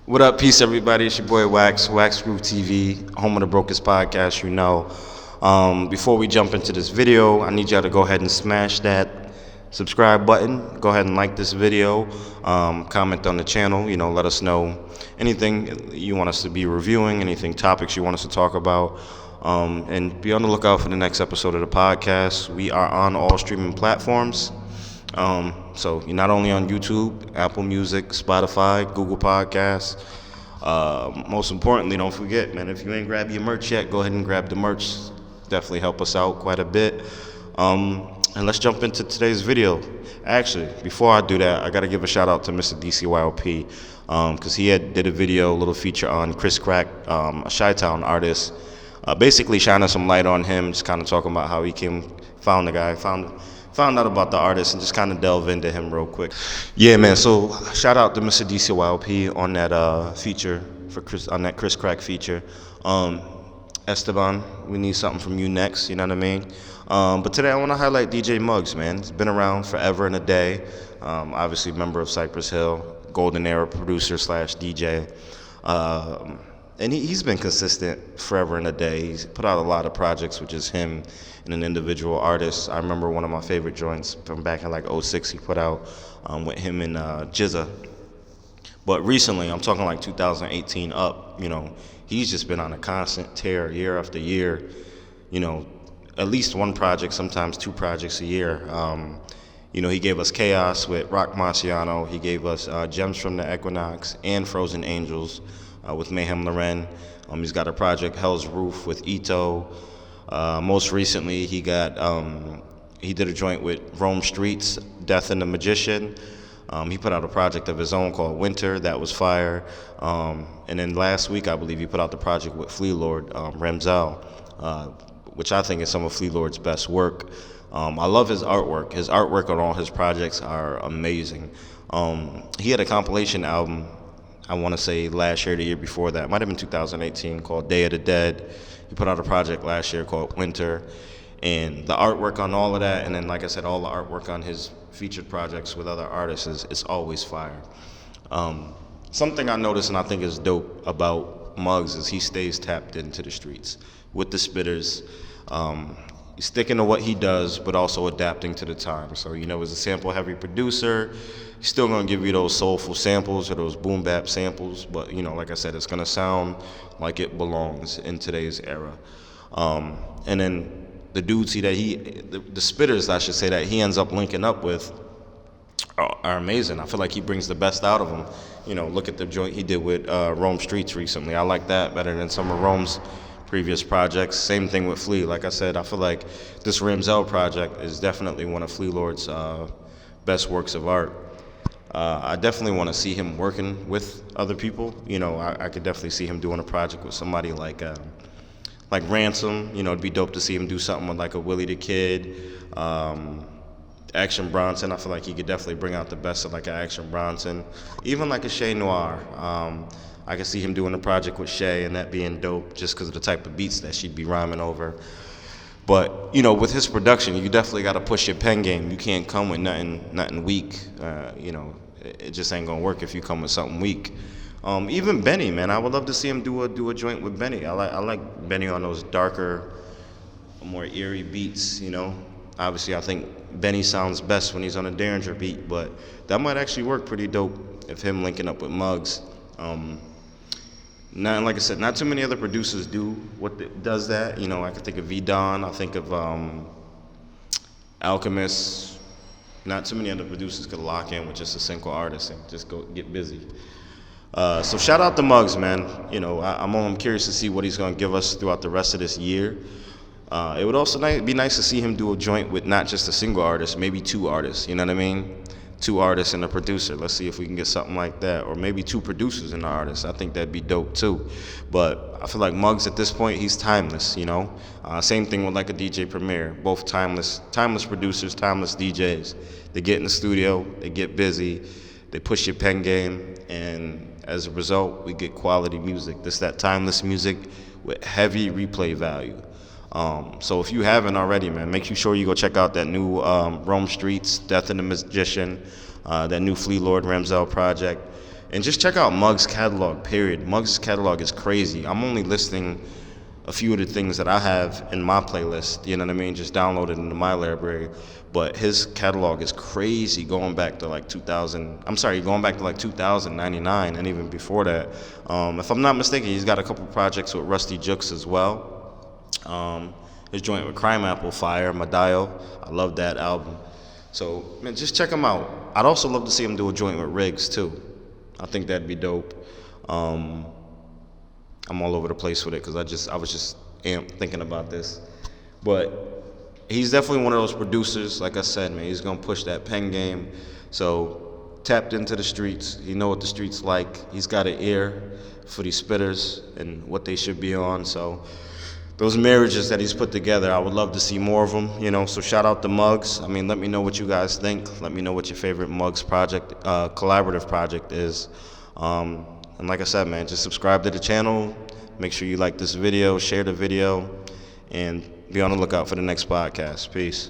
What up, peace, everybody? It's your boy Wax Groove TV, home of the Brokest podcast, you know. Before we jump into this video, I need y'all to go ahead and smash that subscribe button. Go ahead and like this video, comment on the channel, let us know anything you want us to be reviewing, anything topics you want us to talk about, and be on the lookout for the next episode of the podcast. We are on all streaming platforms. So you're not only on YouTube, Apple Music, Spotify, Google Podcasts. Most importantly, don't forget, man, if you ain't grabbed your merch yet, go ahead and grab the merch. Definitely help us out quite a bit. And let's jump into today's video. Actually, before I do that, I got to give a shout out to Mr. DCYLP, because he did a video, a little feature on Chris Crack, a Chi-Town artist, basically shining some light on him, just kind of talking about how he found the guy, found out about the artist, and just kind of delve into him real quick. Yeah, man, so shout out to Mr. DCYLP on that feature, on that Chris Crack feature. Esteban, we need something from you next, you know what I mean? But today I want to highlight DJ Muggs, man. He's been around forever and a day. Obviously member of Cypress Hill, Golden Era producer / DJ. And he's been consistent forever and a day. He's put out a lot of projects with just him and an individual artist. I remember one of my favorite joints from back in like '06 he put out with him and Jizza. But recently, I'm talking like 2018 up, he's just been on a constant tear year after year, at least one project, sometimes two projects a year. He gave us Chaos with Rock Marciano. He gave us Gems from the Equinox and Frozen Angels with Mayhem Loren. He's got a project, Hell's Roof, with Ito. Most recently, he did a joint with Rome Streets, Death and the Magician. He put out a project of his own called Winter, that was fire. And then last week, I believe, he put out the project with Flea Lord, Ramzel, which I think is some of Flea Lord's best work. I love his artwork. His artwork on all his projects are amazing. He had a compilation album, I want to say last year, the year before that, might have been 2018, called Day of the Dead. He put out a project last year called Winter, and the artwork on all of that, and then, like I said, all the artwork on his featured projects with other artists is always fire. Something I noticed and I think is dope about Muggs is he stays tapped into the streets with the spitters. He's sticking to what he does, but also adapting to the time. So, as a sample-heavy producer, he's still going to give you those soulful samples or those boom bap samples, but, like I said, it's going to sound like it belongs in today's era. And then the dudes the spitters, I should say, that he ends up linking up with are amazing. I feel like he brings the best out of them. Look at the joint he did with Rome Streets recently. I like that better than some of Rome's previous projects. Same thing with Flea. Like I said, I feel like this Ramzel project is definitely one of Flea Lord's best works of art. I definitely want to see him working with other people. I could definitely see him doing a project with somebody like Ransom. It'd be dope to see him do something with like a Willie the Kid, Action Bronson. I feel like he could definitely bring out the best of like an Action Bronson, even like a Shay Noir. I could see him doing a project with Shay and that being dope just because of the type of beats that she'd be rhyming over. But, with his production, you definitely got to push your pen game. You can't come with nothing weak. It just ain't going to work if you come with something weak. Even Benny, man, I would love to see him do a joint with Benny. I like Benny on those darker, more eerie beats, Obviously, I think Benny sounds best when he's on a Derringer beat, but that might actually work pretty dope if him linking up with Muggs. Like I said, not too many other producers does that. I can think of V-Don, I think of Alchemist. Not too many other producers could lock in with just a single artist and just go get busy. So shout out to Muggs, man. I'm curious to see what he's going to give us throughout the rest of this year. It would also be nice to see him do a joint with not just a single artist, maybe two artists, you know what I mean? Two artists and a producer. Let's see if we can get something like that. Or maybe two producers and an artist. I think that'd be dope too. But I feel like Muggs at this point, he's timeless, Same thing with like a DJ Premier. Both timeless producers, timeless DJs. They get in the studio, they get busy, they push your pen game, and as a result, we get quality music. That timeless music with heavy replay value. So if you haven't already, man, make sure you go check out that new Rome Streets, Death and the Magician, that new Flea Lord Ramzel project. And just check out Muggs' catalog, period. Muggs' catalog is crazy. I'm only listing a few of the things that I have in my playlist, you know what I mean, just downloaded into my library. But his catalog is crazy, going back to like 2099 and even before that. If I'm not mistaken, he's got a couple projects with Rusty Jukes as well. His joint with Crime Apple, Fire, Madayo, I love that album. So, man, just check him out. I'd also love to see him do a joint with Riggs, too. I think that'd be dope. I'm all over the place with it because I was just thinking about this. But he's definitely one of those producers, like I said, man, he's going to push that pen game. So, tapped into the streets. He know what the streets like. He's got an ear for these spitters and what they should be on. So, those marriages that he's put together, I would love to see more of them, you know. So shout out to Muggs. I mean, let me know what you guys think. Let me know what your favorite Muggs project, collaborative project is. And like I said, man, just subscribe to the channel. Make sure you like this video, share the video, and be on the lookout for the next podcast. Peace.